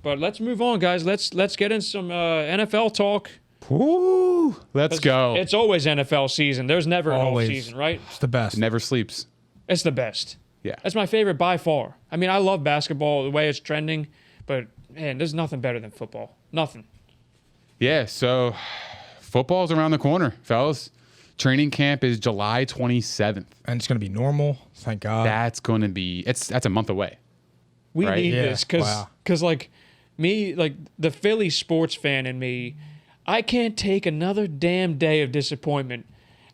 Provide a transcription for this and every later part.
But let's move on, guys. Let's get in some NFL talk. Ooh, let's go. It's always NFL season. There's never an off season, right? It's the best. It never sleeps. It's the best. Yeah. That's my favorite by far. I mean, I love basketball, the way it's trending, but, man, there's nothing better than football. Nothing. Yeah, so football's around the corner, fellas. Training camp is July 27th. And it's going to be normal. Thank God. That's going to be that's a month away. We Right? need Yeah, this because, wow. like, me, like, the Philly sports fan in me, I can't take another damn day of disappointment.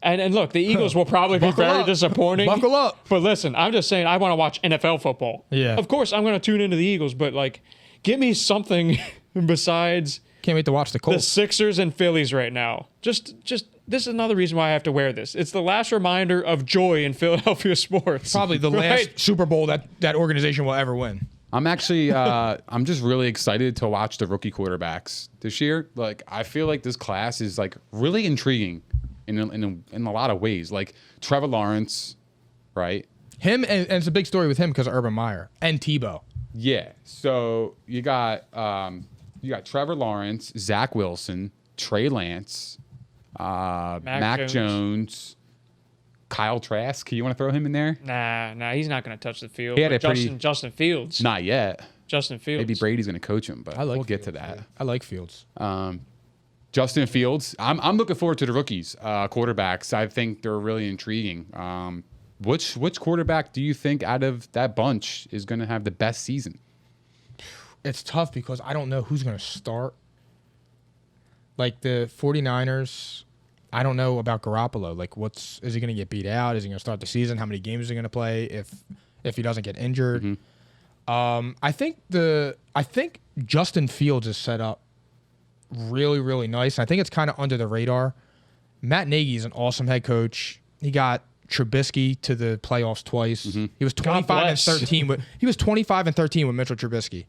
And look, the Eagles will probably be very disappointing. Buckle up. But listen, I'm just saying I want to watch NFL football. Yeah. Of course, I'm going to tune into the Eagles, but, like, give me something besides Can't wait to watch the the Colts. Sixers and Phillies right now. Just this is another reason why I have to wear this. It's the last reminder of joy in Philadelphia sports. Probably the Right? last Super Bowl that organization will ever win. I'm actually I'm just really excited to watch the rookie quarterbacks this year. Like I feel like this class is like really intriguing in a lot of ways. Like Trevor Lawrence, right? Him, and it's a big story with him because of Urban Meyer and Tebow. Yeah. So you got Trevor Lawrence, Zach Wilson, Trey Lance, Mac Jones, Kyle Trask. You want to throw him in there? Nah, he's not going to touch the field. He had But a pretty- Justin Fields. Not yet. Justin Fields. Maybe Brady's going to coach him, but I like we'll get to Fields, that. yeah. I like Fields. Justin Fields. I'm looking forward to the rookies, quarterbacks. I think they're really intriguing. Which quarterback do you think out of that bunch is going to have the best season? It's tough because I don't know who's going to start. Like the 49ers, I don't know about Garoppolo. Like, is he going to get beat out? Is he going to start the season? How many games is he going to play if he doesn't get injured? Mm-hmm. I think Justin Fields is set up really, really nice. I think it's kind of under the radar. Matt Nagy is an awesome head coach. He got Trubisky to the playoffs twice. Mm-hmm. He was 25 and 13 he was 25 and 13 with Mitchell Trubisky.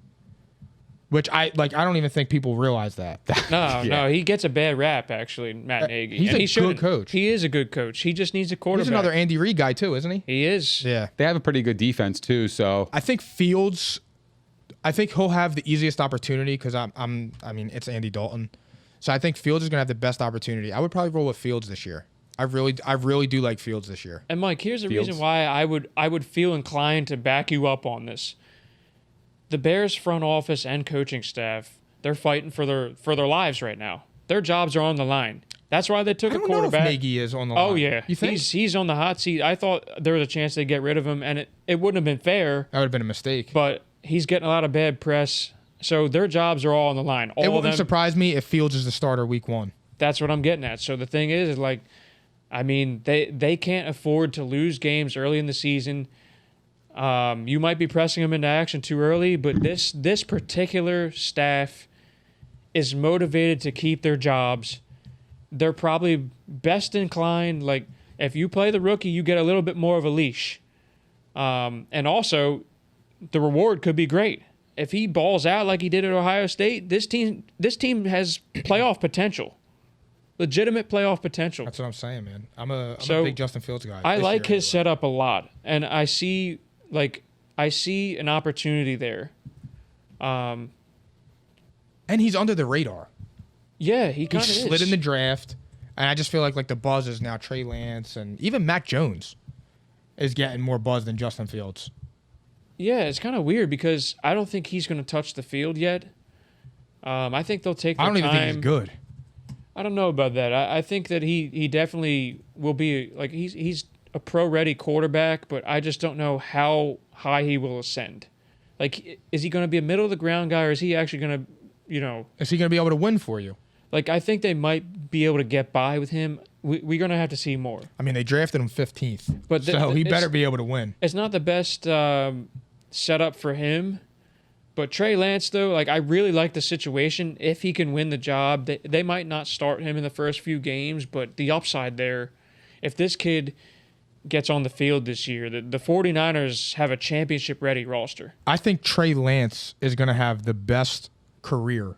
Which I don't even think people realize that. No, he gets a bad rap, actually, Matt Nagy. He's And a he good shouldn't. coach. He is a good coach. He just needs a quarterback. He's another Andy Reid guy too, isn't he? He is. Yeah. They have a pretty good defense too. So I think Fields, he'll have the easiest opportunity because it's Andy Dalton. So I think Fields is going to have the best opportunity. I would probably roll with Fields this year. I really do like Fields this year. And Mike, here's the Fields. reason why I would feel inclined to back you up on this. The Bears front office and coaching staff, they're fighting for their lives right now. Their jobs are on the line. That's why they took I a don't know if quarterback. Nagy is on the line. Oh yeah, You think? he's on the hot seat. I thought there was a chance they'd get rid of him, and it wouldn't have been fair. That would have been a mistake. But he's getting a lot of bad press, so their jobs are all on the line. All It of wouldn't them. surprise me if Fields is the starter week 1. That's what I'm getting at. So the thing is like, I mean, they can't afford to lose games early in the season. You might be pressing them into action too early, but this particular staff is motivated to keep their jobs. They're probably best inclined. Like, if you play the rookie, you get a little bit more of a leash. And also, the reward could be great. If he balls out like he did at Ohio State, this team has playoff potential. Legitimate playoff potential. That's what I'm saying, man. I'm a So, big Justin Fields guy. I this like year, his anyway. setup a lot, and I see an opportunity there. And he's under the radar. Yeah, he He kind of slid in the draft, and I just feel like the buzz is now Trey Lance, and even Mac Jones is getting more buzz than Justin Fields. Yeah, it's kind of weird because I don't think he's going to touch the field yet. I think they'll take their I don't time. even think he's good. I don't know about that. I think that he definitely will be like he's a pro-ready quarterback, but I just don't know how high he will ascend. Like, is he going to be a middle-of-the-ground guy, or is he actually going to, Is he going to be able to win for you? like, I think they might be able to get by with him. We're going to have to see more. I mean, they drafted him 15th, But so he better be able to win. It's not the best setup for him. But Trey Lance, though, like, I really like the situation. If he can win the job, they might not start him in the first few games, but the upside there, if this kid gets on the field this year, the 49ers have a championship-ready roster. I think Trey Lance is going to have the best career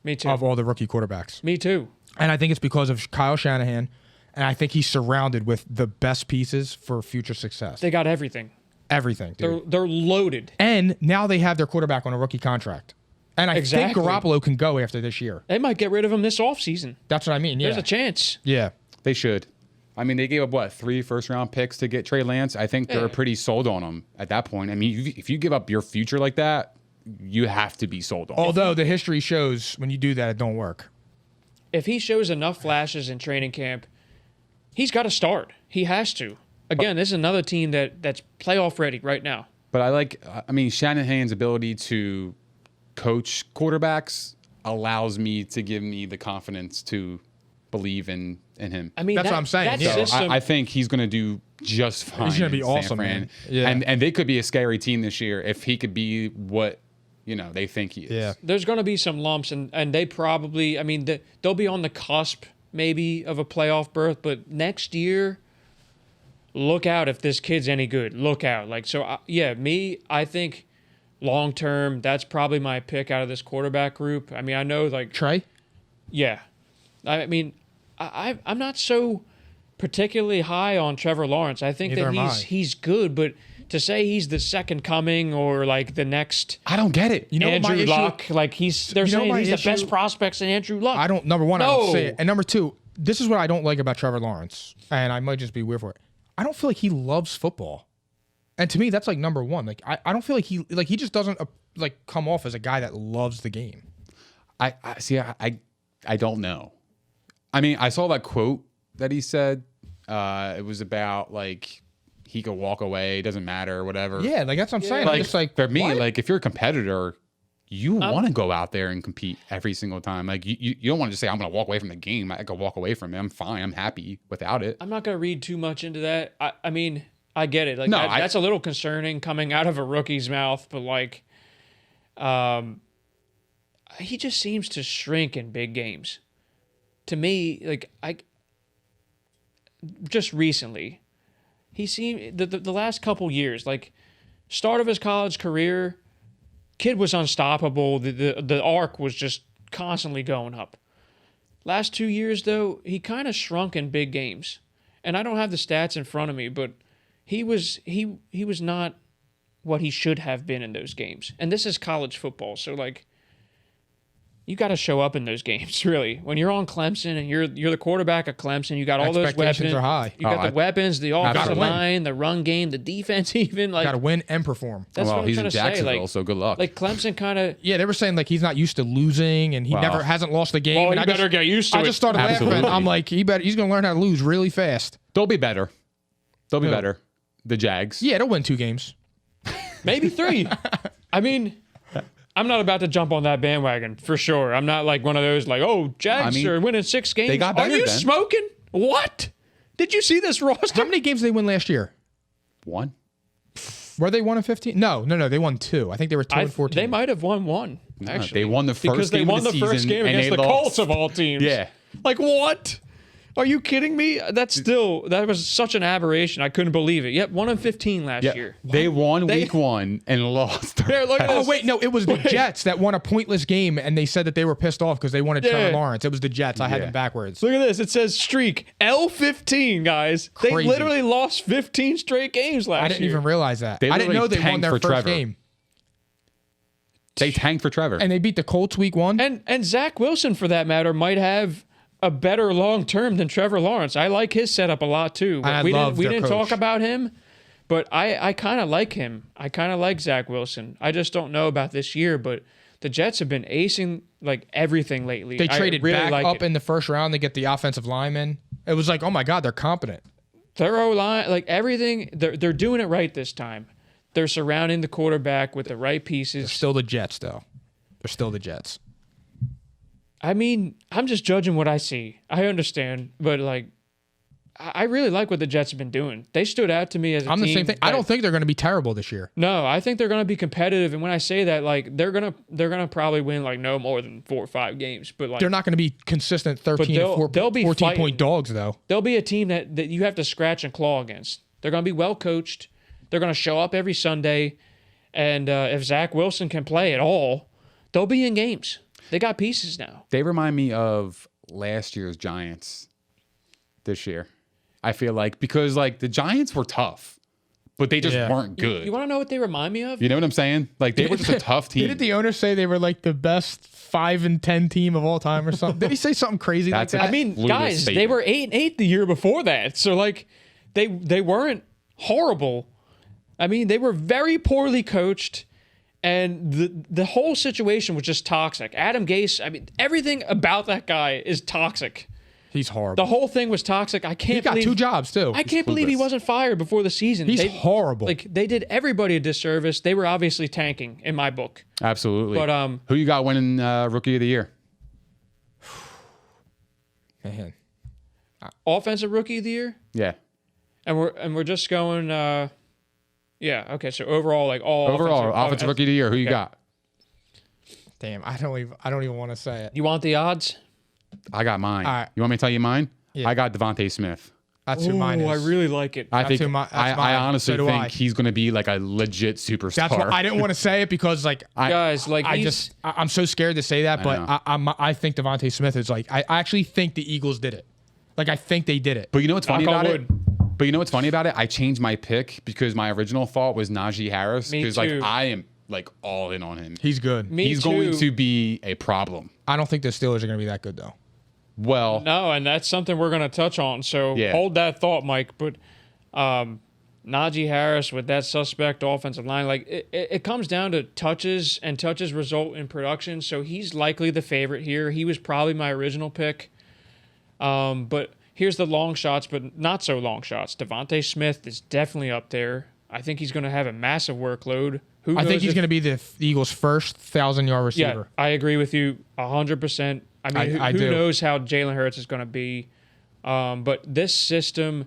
Me too. of all the rookie quarterbacks. Me too. And I think it's because of Kyle Shanahan, and I think he's surrounded with the best pieces for future success. They got everything. Everything, dude. They're loaded. And now they have their quarterback on a rookie contract. And I Exactly. think Garoppolo can go after this year. They might get rid of him this offseason. That's what I mean. Yeah. There's a chance. Yeah. They should. I mean, they gave up, 3 first-round picks to get Trey Lance? I think they're pretty sold on him at that point. I mean, if you give up your future like that, you have to be sold on him. Although the history shows when you do that, it don't work. If he shows enough flashes in training camp, he's got to start. He has to. Again, this is another team that's playoff ready right now. But I mean, Shanahan's ability to coach quarterbacks allows me to give me the confidence to believe in him. I mean, That's what I'm saying. that Yeah. So system, I think he's going to do just fine. He's gonna be in San awesome, Fran. man. Yeah. And they could be a scary team this year if he could be what they think he is. Yeah. there's going to be some lumps, and they probably, I mean, they'll be on the cusp maybe of a playoff berth, but next year, look out if this kid's any good. Look out. I think long term, that's probably my pick out of this quarterback group. I mean, I know, Trey? yeah. I mean, I'm not so particularly high on Trevor Lawrence. I think Neither am I. he's good, but to say he's the second coming or like the next I don't get it. You know what my Andrew issue- Luck, like they're You know saying my he's the issue- best prospects in Andrew Luck. Number one, I don't No. say it. And number two, this is what I don't like about Trevor Lawrence. And I might just be weird for it. I don't feel like he loves football. And to me, that's like number one. Like I don't feel like he just doesn't come off as a guy that loves the game. I see. I don't know. I mean, I saw that quote that he said. It was about he could walk away, it doesn't matter, whatever. Yeah, that's what I'm saying. I'm just for me, what? if you're a competitor, you want to go out there and compete every single time. Like you don't want to just say, I'm going to walk away from the game. I could walk away from it. I'm fine. I'm happy without it. I'm not going to read too much into that. I mean, I get it. No, that's a little concerning coming out of a rookie's mouth, but he just seems to shrink in big games. To me, just recently, he seemed the last couple years, start of his college career, kid was unstoppable. The arc was just constantly going up. Last 2 years, though, he kind of shrunk in big games. And I don't have the stats in front of me, but he was not what he should have been in those games. And this is college football, so you got to show up in those games, really. When you're on Clemson and you're the quarterback of Clemson, you got all those weapons. Expectations are high. You got the weapons, the offensive win. line, the run game, the defense, even Got to win and perform. That's what I'm he's trying in to Jacksonville, say. so good luck. Clemson kind of. Yeah, they were saying he's not used to losing and he never hasn't lost a game. Well, and you better get used to it. I just started Absolutely. laughing. I'm like, he's going to learn how to lose really fast. They'll be better. They'll be Who? better. The Jags. Yeah, they'll win 2 games. Maybe 3. I mean, I'm not about to jump on that bandwagon for sure. I'm not one of those Jags are winning 6 games. they got Are better you then. smoking? What? Did you see this roster? How many games did they win last year? 1. Were they 1-15? No. They won 2. I think they were 2-14. They might have won 1. Actually, they won the first because they game won of the the first season, game and against they the lost. Colts of all teams. Yeah. What? Are you kidding me? That was such an aberration. I couldn't believe it. Yep, 1-15 last Yeah. year. They won week 1 and lost. They're like, Oh, wait, no, it was the Jets that won a pointless game, and they said that they were pissed off because they wanted Trevor Yeah. Lawrence. It was the Jets. I had Yeah. them backwards. Look at this. It says streak L15, guys. They Crazy. literally lost 15 straight games last year. I didn't even realize that. They I didn't know literally they won tanked their for first Trevor. game. They tanked for Trevor. And they beat the Colts week 1. And Zach Wilson, for that matter, might have a better long term than Trevor Lawrence. I like his setup a lot too. But I we love didn't their talk coach. about him, but I kind of like him. I kind of like Zach Wilson. I just don't know about this year. But the Jets have been acing everything lately. They I traded really back like up it. in the first round to get the offensive lineman. It was oh my God, they're competent. Their O-line, everything. They're doing it right this time. They're surrounding the quarterback with the right pieces. Still the Jets, though. They're still the Jets. I mean, I'm just judging what I see. I understand, but I really like what the Jets have been doing. They stood out to me as a I'm team. the same thing. I don't think they're going to be terrible this year. No, I think they're going to be competitive, and when I say that, they're gonna probably win no more than 4 or 5 games, but They're not going to be consistent 13 they'll to be 14 fighting. point dogs, though. they'll be a team that you have to scratch and claw against. They're going to be well coached. They're going to show up every Sunday, and if Zach Wilson can play at all, they'll be in games. They got pieces now. They remind me of last year's Giants this year. I feel because the Giants were tough, but they just weren't good. You want to know what they remind me of? You know what I'm saying? Like they were just a tough team. Didn't the owner say they were like the best 5-10 team of all time or something? Did he say something crazy That's like that? I mean, Clueless guys, they statement. were 8-8 the year before that, so like they weren't horrible. I mean, they were very poorly coached, and the whole situation was just toxic. Adam Gase, I mean, everything about that guy is toxic. He's horrible. The whole thing was toxic. I can't He got believe 2 jobs too. I can't believe he clueless. wasn't fired before the season. He's horrible. Like they did everybody a disservice. They were obviously tanking in my book. Absolutely. But who you got winning Rookie of the Year? Man. Offensive rookie of the year, Yeah. and we're just going. Yeah. Okay. So overall, like all Overall, offensive Rookie of the Year. Who you Okay. got? Damn, I don't even want to say it. You want the odds? I got mine. All right. You want me to tell you mine? Yeah. I got Devontae Smith. That's who mine is. I really like it. I That's think who that's I mine. honestly So do think I. he's going to be like a legit superstar. That's why I didn't want to say it because like Guys, like I'm so scared to say that, I but know. I think Devontae Smith is like I actually think the Eagles did it. Like I think they did it. But you know what's funny Knock on about it? But you know what's funny about it? I changed my pick because my original thought was Najee Harris. Me Because like too. I am like all in on him. He's good. He's going to be a problem. I don't think the Steelers are going to be that good though. Well, No, and that's something we're going to touch on. So Yeah. hold that thought, Mike. But Najee Harris with that suspect offensive line, like it comes down to touches, and touches result in production. So he's likely the favorite here. He was probably my original pick. But here's the long shots, but not so long shots. Devontae Smith is definitely up there. I think he's going to have a massive workload. Who I knows think he's if- going to be the Eagles' first 1,000-yard Yeah, receiver. I agree with you 100%. I mean, I who do. knows how Jalen Hurts is going to be? But this system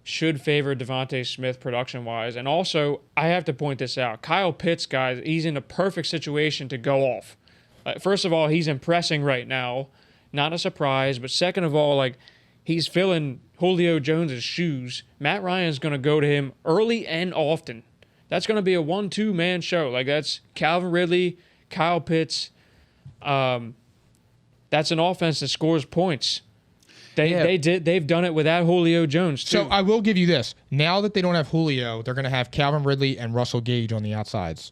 should favor Devontae Smith production-wise. And also, I have to point this out. Kyle Pitts, guys, he's in a perfect situation to go off. First of all, he's impressing right now. Not a surprise. But second of all, like, he's filling Julio Jones' shoes. Matt Ryan's going to go to him early and often. That's going to be a 1-2 man show. Like, that's Calvin Ridley, Kyle Pitts. That's an offense that scores points. They've done it without Julio Jones too. So I will give you this. Now that they don't have Julio, they're going to have Calvin Ridley and Russell Gage on the outsides.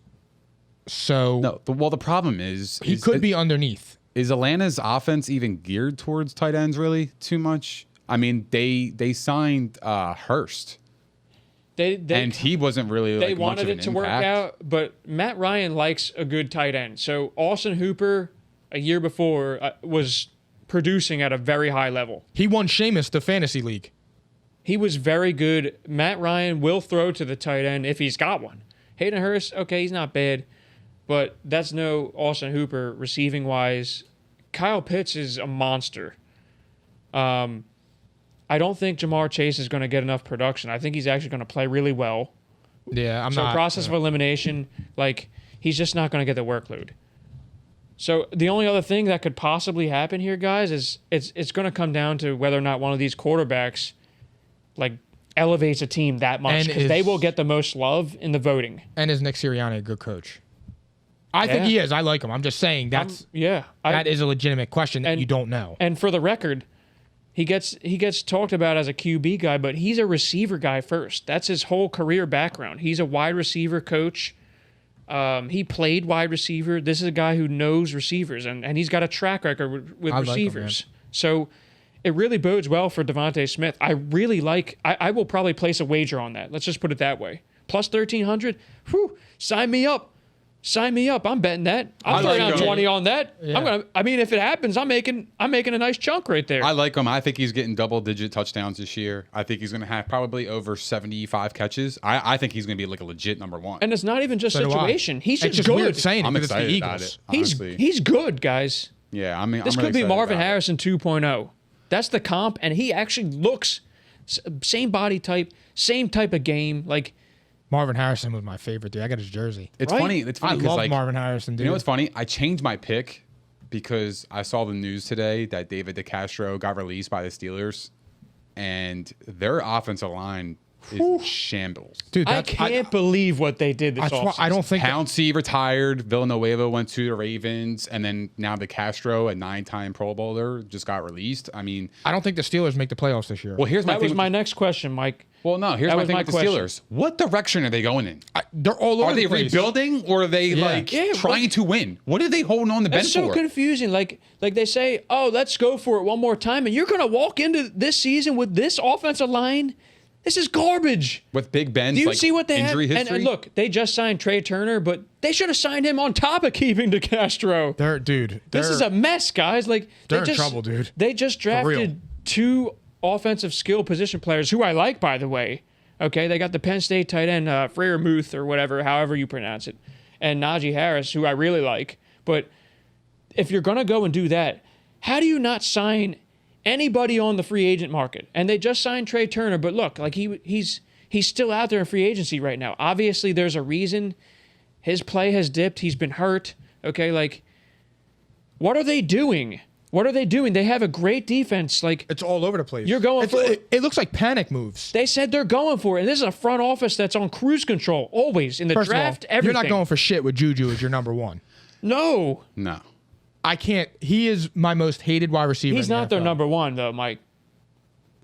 So no. The problem is he could be underneath. Is Atlanta's offense even geared towards tight ends really too much? I mean, they signed Hurst. And he wasn't really they like much wanted of an it to work impact. out, but Matt Ryan likes a good tight end. So Austin Hooper a year before was producing at a very high level. He won Sheamus the fantasy league. He was very good. Matt Ryan will throw to the tight end if he's got one. Hayden Hurst, okay, he's not bad, but that's no Austin Hooper receiving wise. Kyle Pitts is a monster. I don't think Jamar Chase is going to get enough production. I think he's actually going to play really well. Yeah, I'm So not. process of elimination, like he's just not going to get the workload. So the only other thing that could possibly happen here, guys, is it's going to come down to whether or not one of these quarterbacks like elevates a team that much, And because is- they will get the most love in the voting. And is Nick Sirianni a good coach? I think Yeah. he is. I like him. I'm just saying that is a legitimate question that and- you don't know. And for the record, he gets talked about as a QB guy, but he's a receiver guy first. That's his whole career background. He's a wide receiver coach. He played wide receiver. This is a guy who knows receivers, and he's got a track record with I like him, receivers. So it really bodes well for Devontae Smith. I really like. I will probably place a wager on that. Let's just put it that way. Plus 1,300. Whew, sign me up. Sign me up. I'm betting that. I'll I throw like down him. 20 on that. Yeah. I mean, if it happens, I'm making a nice chunk right there. I like him. I think he's getting double-digit touchdowns this year. I think he's going to have probably over 75 catches. I think he's going to be like a legit number one. And it's not even just So do I. situation. He's It's just just good. weird saying it I'm because it's the excited about Eagles. it. Honestly. He's good, guys. Yeah, I mean, This I'm could really be excited Marvin about it. Harrison 2.0. That's the comp, and he actually looks same body type, same type of game. Like Marvin Harrison was my favorite, dude. I got his jersey. It's Right? funny. It's I funny because love like Marvin Harrison, dude. you know what's funny? I changed my pick because I saw the news today that David DeCastro got released by the Steelers, and their offensive line is in shambles. Dude, I can't believe what they did this offseason. I don't think Pouncey retired. Villanueva went to the Ravens, and then now the Castro, a 9-time Pro Bowler, just got released. I mean, I don't think the Steelers make the playoffs this year. well, here's my That thing. was my next question, Mike. Well, no, here's That my was thing my with the question. Steelers. What direction are they going in? They're all over Are they the place. rebuilding or are they Yeah, trying to win? What are they holding on the bench That's so for? confusing. Like they say, oh, let's go for it one more time, and you're gonna walk into this season with this offensive line. This is garbage. With Big Ben's Do you see what they injury have? history? And look, they just signed Trey Turner, but they should have signed him on top of keeping DeCastro. This This is a mess, guys. Like they're in trouble, dude. They just real. drafted 2 offensive skill position players who I like, by the way. Okay, they got the Penn State tight end Freiermuth or whatever, however you pronounce it, and Najee Harris, who I really like. But if you're gonna go and do that, how do you not sign anybody on the free agent market? And they just signed Trey Turner, but look, like he's still out there in free agency right now. Obviously, there's a reason his play has dipped. He's been hurt. Okay, like what are they doing? What are they doing? They have a great defense. Like It's all over the place. You're going for it. It looks like panic moves. They said they're going for it. And this is a front office that's on cruise control always in the First draft. of all, Everything. you're not going for shit with Juju as your number one. No, No. I can't. He is my most hated wide receiver. he's in the not their NFL. number one though, Mike.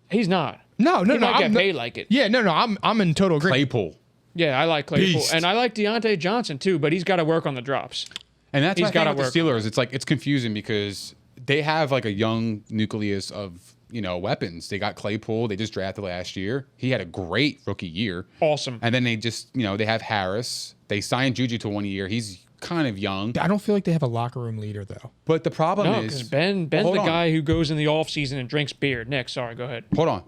He's not. No, He might get I'm paid like it. Yeah, no. I'm in total agreement. Claypool. Yeah, I like Claypool, Beast. and I like Deontay Johnson too, but he's got to work on the drops. And that's He's my thing gotta with the work. Steelers. It's like it's confusing because they have like a young nucleus of weapons. They got Claypool. They just drafted last year. He had a great rookie year. Awesome. And then they just they have Harris. They signed Juju to 1 year. He's kind of young. I don't feel like they have a locker room leader though. But the problem No, is because Ben's Well, hold the on. guy who goes in the off season and drinks beer. Nick, sorry, go ahead. Hold on.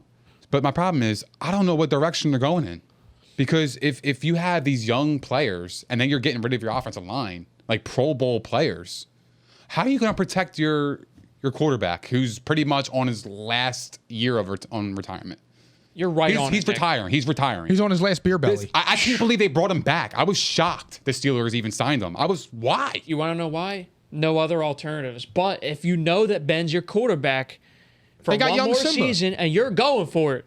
But my problem is I don't know what direction they're going in. Because if you have these young players and then you're getting rid of your offensive line, like Pro Bowl players, how are you going to protect your quarterback who's pretty much on his last year of on retirement? You're right on. He's it, Nick. retiring. He's retiring. He's on his last beer belly. I can't believe they brought him back. I was shocked the Steelers even signed him. Why? You want to know why? No other alternatives. But if you know that Ben's your quarterback for They got one young more Simba. season and you're going for it,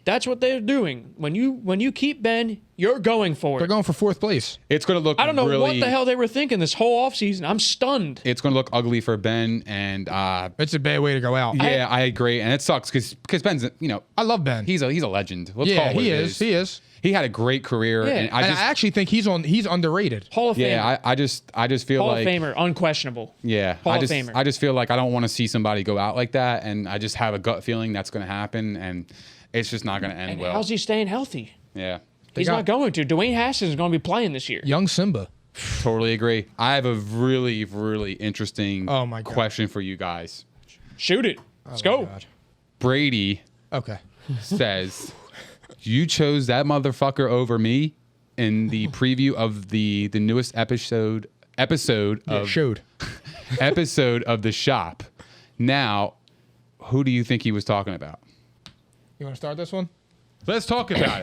that's what they're doing. When you keep Ben, you're going for They're it. going for fourth place. It's going to look I don't know really, what the hell they were thinking this whole offseason. I'm stunned. It's going to look ugly for Ben. And It's a bad way to go out. yeah, I agree. And it sucks because Ben's, I love Ben. he's a legend. Let's call yeah, it what he it is. He is. He had a great career. Yeah. And And I actually think he's underrated. Hall of Famer. yeah, I just feel Hall like of Famer, unquestionable. yeah, Hall I of just Famer. I just feel like I don't want to see somebody go out like that, and I just have a gut feeling that's going to happen, and it's just not going to end And well. how's he staying healthy? Yeah, He's got- not going to. Dwayne Haskins is going to be playing this year. Young Simba. totally agree. I have a really really interesting Oh my God. question for you guys. Shoot it. Let's Oh, go. my God. Brady Okay. says, "You chose that motherfucker over me." In the preview of the newest episode of Showed. episode of The Shop. Now, who do you think he was talking about? You want to start this one? Let's talk about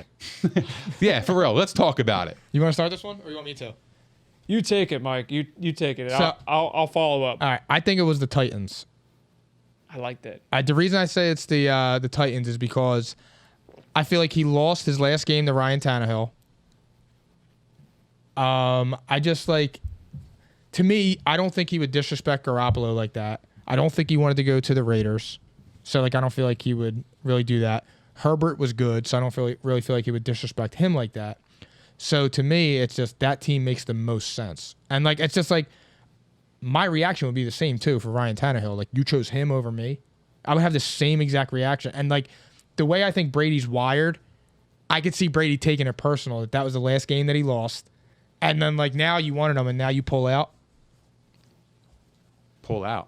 it. Yeah, for real. Let's talk about it. You want to start this one, or you want me to? You take it, Mike. You take it. So- I'll follow up. All right. I think it was the Titans. I like that. The reason I say it's the Titans is because I feel like he lost his last game to Ryan Tannehill. I just to me, I don't think he would disrespect Garoppolo like that. I don't think he wanted to go to the Raiders. So I don't feel like he would really do that. Herbert was good, so I don't really feel like he would disrespect him like that. So to me, it's just that team makes the most sense. And it's just my reaction would be the same too for Ryan Tannehill. Like, you chose him over me. I would have the same exact reaction. And the way I think Brady's wired, I could see Brady taking it personal that was the last game that he lost. And then now you wanted him and now you pull out. Pull out.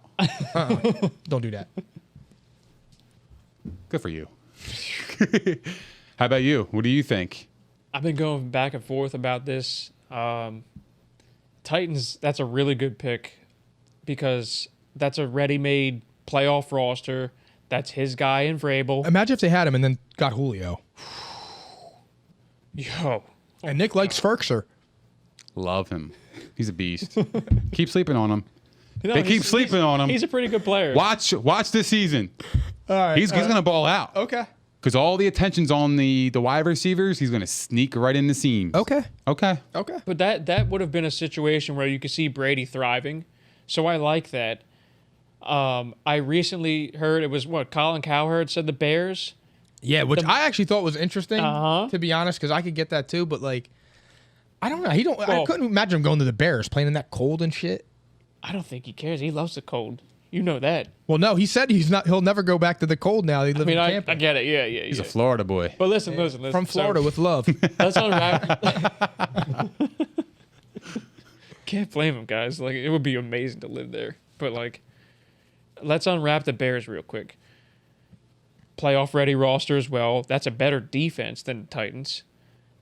Don't do that. Good for you. How about you? What do you think? I've been going back and forth about this. Titans, that's a really good pick because that's a ready-made playoff roster. That's his guy in Vrabel. Imagine if they had him and then got Julio. Yo. And Nick likes Ferkser. Love him. He's a beast. Keep sleeping on him. No, They keep sleeping on him. He's a pretty good player. Watch this season. All right. He's going to ball out. Okay. Because all the attention's on the wide receivers. He's going to sneak right in the seams. Okay. Okay. But that would have been a situation where you could see Brady thriving. So I like that. I recently heard it was Colin Cowherd said the Bears. Yeah, which I actually thought was interesting, Uh-huh. to be honest, because I could get that too. But like, I don't know. I Well- couldn't imagine him going to the Bears playing in that cold and shit. I don't think he cares. He loves the cold. You know that. Well, no, he said he'll never go back to the cold now. He lives in I Tampa. get it. Yeah. He's a Florida boy. But listen. From Florida So, with love. let's unwrap. Can't blame him, guys. Like, it would be amazing to live there. But like, let's unwrap the Bears real quick. Playoff ready roster as well. That's a better defense than the Titans.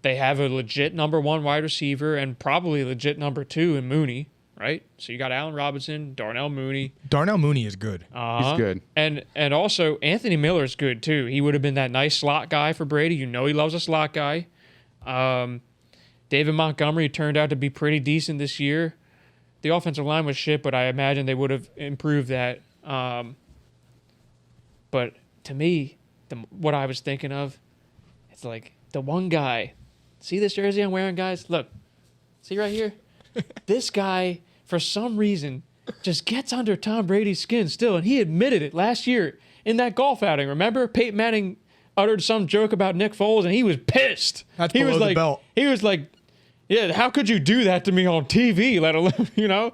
They have a legit number 1 wide receiver and probably a legit number 2 in Mooney, right? So you got Allen Robinson, Darnell Mooney. Darnell Mooney is good. He's good. And also Anthony Miller's good too. He would have been that nice slot guy for Brady. You know he loves a slot guy. David Montgomery turned out to be pretty decent this year. The offensive line was shit, but I imagine they would have improved that. But to me, what I was thinking of, it's like the one guy. See this jersey I'm wearing, guys? Look. See right here? This guy, for some reason, just gets under Tom Brady's skin still, and he admitted it last year in that golf outing. Remember? Peyton Manning uttered some joke about Nick Foles, and he was pissed. That's he below was the like, belt. He was like, yeah, how could you do that to me on TV, let alone,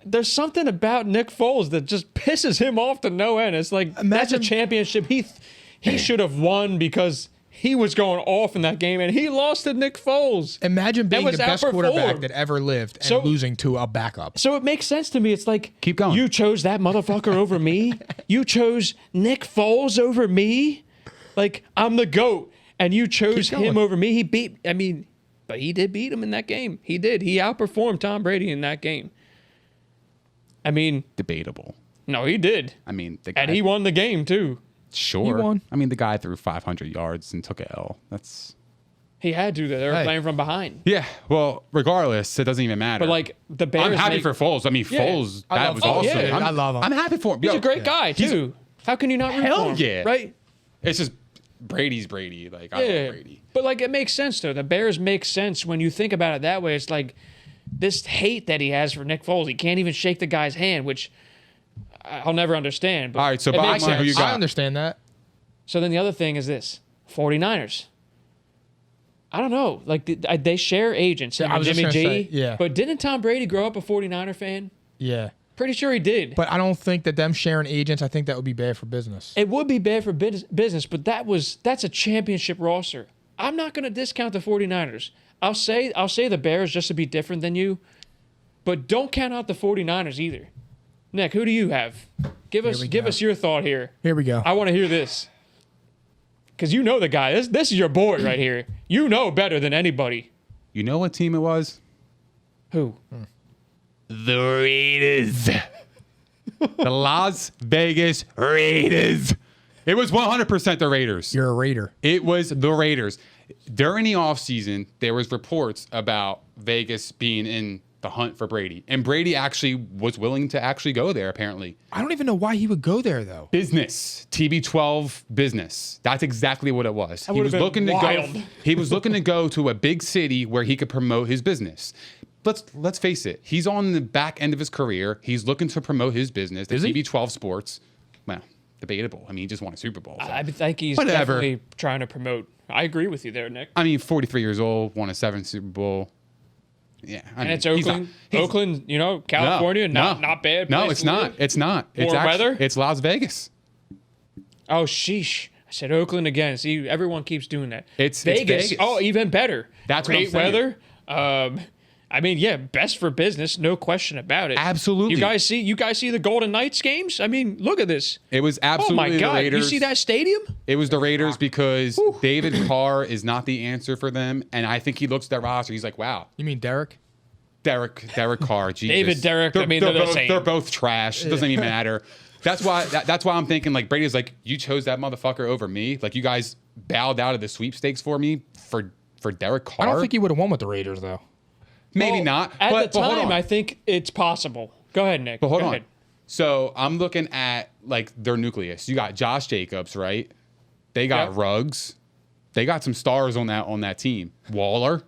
There's something about Nick Foles that just pisses him off to no end. It's like, that's a championship he should have won because he was going off in that game, and he lost to Nick Foles. Imagine being was the best quarterback outperformed. that ever lived and losing to a backup. So it makes sense to me. It's like, Keep going. You chose that motherfucker over me. You chose Nick Foles over me. Like, I'm the GOAT, and you chose him over me. But he did beat him in that game. He did. He outperformed Tom Brady in that game. Debatable. No, he did. The guy, And he won the game, too. Sure. He won. The guy threw 500 yards and took a L. That's... He had to. They were playing from behind. Yeah, well, regardless, it doesn't even matter. But, like, the Bears I'm happy for Foles. Foles, I that love was Foles. awesome. Yeah. I love him. I'm happy for him. He's a great guy, too. How can you not root for Hell him? yeah. Right? It's just Brady's Brady. Like, I love Brady. But, like, it makes sense, though. The Bears make sense when you think about it that way. It's like this hate that he has for Nick Foles. He can't even shake the guy's hand, which I'll never understand. But All right, so it bottom makes line, who sense. you got? I understand that. So then the other thing is this. 49ers. I don't know. Like, they share agents. Yeah, I was just Jimmy gonna G. say, yeah. But didn't Tom Brady grow up a 49er fan? Yeah. Pretty sure he did. But I don't think that them sharing agents, I think that would be bad for business. It would be bad for business, but that's a championship roster. I'm not going to discount the 49ers. I'll say the Bears just to be different than you, but don't count out the 49ers either. Nick, who do you have? Give us your thought here. Here we go. I want to hear this. Cuz you know the guy. This is your boy right here. You know better than anybody. You know what team it was? Who? The Raiders. The Las Vegas Raiders. It was 100% the Raiders. You're a Raider. It was the Raiders. During the offseason, there was reports about Vegas being in the hunt for Brady. And Brady actually was willing to actually go there, apparently. I don't even know why he would go there, though. Business. TB12 business. That's exactly what it was. He would've was been looking to wild. go. He was looking to go to a big city where he could promote his business. Let's face it. He's on the back end of his career. He's looking to promote his business. The TB12 Sports. Well, debatable. He just won a Super Bowl. So. I think he's Whatever. definitely trying to promote. I agree with you there, Nick. 43 years old, won a 7th Super Bowl. Yeah, And it's Oakland. he's- Oakland, California, not bad. No, place it's to not. live. It's not. It's Warm weather? It's Las Vegas. Oh, sheesh. I said Oakland again. See, everyone keeps doing that. It's Vegas. Vegas. Oh, even better. That's what I'm Great saying. weather. Best for business, no question about it. Absolutely. You guys see the Golden Knights games? I mean, look at this. It was absolutely Oh my the God! Raiders. You see that stadium? It was the Raiders because David Carr is not the answer for them, and I think he looks at that roster. He's like, "Wow, You mean Derek? Derek Carr, Jesus. David, Derek, They're, I mean, they're, they're the both, same. they're both trash. It doesn't even matter. That's why I'm thinking like Brady's like, you chose that motherfucker over me. Like you guys bowed out of the sweepstakes for me for Derek Carr. I don't think he would have won with the Raiders, though. Maybe Well, not. At but the hold time, on. I think it's possible. Go ahead, Nick. But hold Go on. ahead. So I'm looking at like their nucleus. You got Josh Jacobs, right? They got Ruggs. They got some stars on that team. Waller.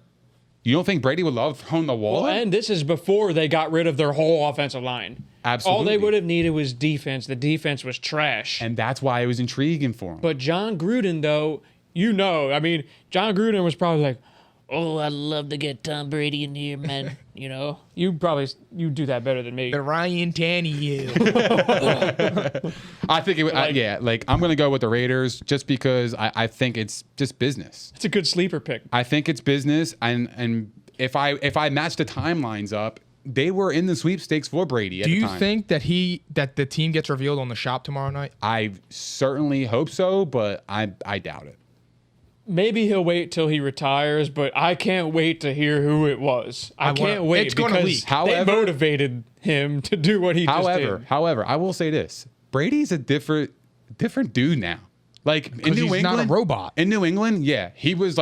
You don't think Brady would love throwing the Waller? Well, and this is before they got rid of their whole offensive line. Absolutely. All they would have needed was defense. The defense was trash. And that's why it was intriguing for him. But John Gruden, though, I mean, John Gruden was probably like, oh, I'd love to get Tom Brady in here, man. You do that better than me. The Ryan Tannehill. I think it would, I'm going to go with the Raiders just because I think it's just business. It's a good sleeper pick. I think it's business. And if I match the timelines up, they were in the sweepstakes for Brady at the time. Do you think that the team gets revealed on the shop tomorrow night? I certainly hope so, but I doubt it. Maybe he'll wait till he retires, but I can't wait to hear who it was. I can't wait. It's going to leak. They motivated him to do what he just did. However, I will say this: Brady's a different dude now. Like in New England, not a robot. In New England, yeah, he was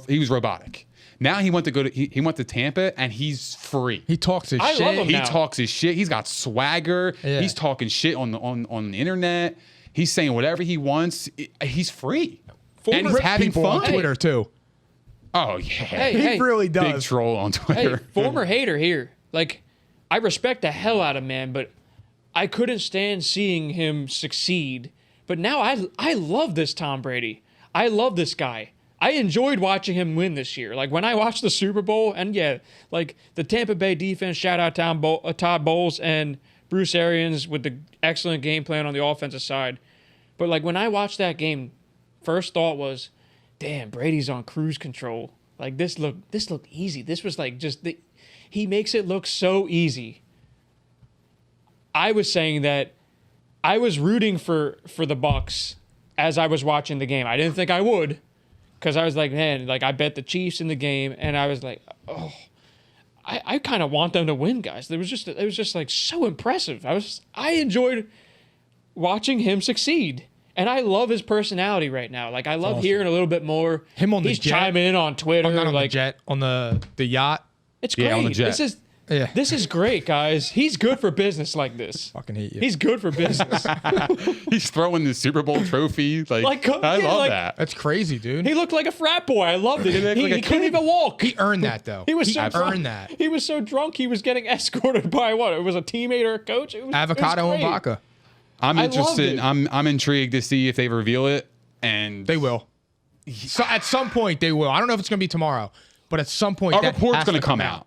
he was robotic. Now he went to Tampa and he's free. He talks his I shit. love him He now. talks his shit. He's got swagger. Yeah. He's talking shit on the internet. He's saying whatever he wants. He's free. And he's Rip having people fun. on Twitter too. Oh yeah. He really does. Big troll on Twitter. Hey, former hater here. Like, I respect the hell out of man, but I couldn't stand seeing him succeed. But now I love this Tom Brady. I love this guy. I enjoyed watching him win this year. Like, when I watched the Super Bowl, and like the Tampa Bay defense, shout out Todd Bowles and Bruce Arians with the excellent game plan on the offensive side. But like when I watched that game, first thought was, damn, Brady's on cruise control. Like this looked easy. This was like he makes it look so easy. I was saying that I was rooting for the Bucs as I was watching the game. I didn't think I would, because I was like, man, like I bet the Chiefs in the game, and I was like, oh, I kind of want them to win, guys. It was just like so impressive. I enjoyed watching him succeed. And I love his personality right now. Like, I love hearing a little bit more. Him on the He's jet. chiming in on Twitter. I'm not on like, the jet, on the yacht. It's great. Yeah, on the jet. This is great, guys. He's good for business like this. Fucking hate you. He's good for business. He's throwing the Super Bowl trophy. I love that. That's crazy, dude. He looked like a frat boy. I loved it. He couldn't even walk. He earned that, though. He was so drunk. earned that. He was so drunk, he was getting escorted by what? It was a teammate or a coach? Avocado and vodka. I'm I interested. loved I'm intrigued to see if they reveal it, and They will. So at some point, they will. I don't know if it's going to be tomorrow, but at some point, our that report's has going to to come out.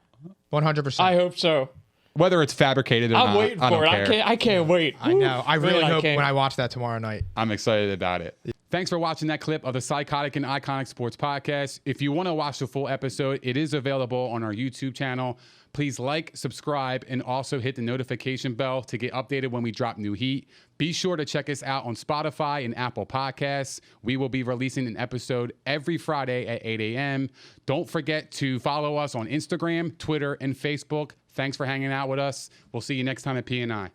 100%. I hope so. Whether it's fabricated or I'm not, waiting I don't for it. care. I can't wait. I know. I really Man, hope can't. when I watch that tomorrow night. I'm excited about it. Thanks for watching that clip of the Psychotic and Iconic Sports Podcast. If you want to watch the full episode, it is available on our YouTube channel. Please like, subscribe, and also hit the notification bell to get updated when we drop new heat. Be sure to check us out on Spotify and Apple Podcasts. We will be releasing an episode every Friday at 8 a.m. Don't forget to follow us on Instagram, Twitter, and Facebook. Thanks for hanging out with us. We'll see you next time at P&I.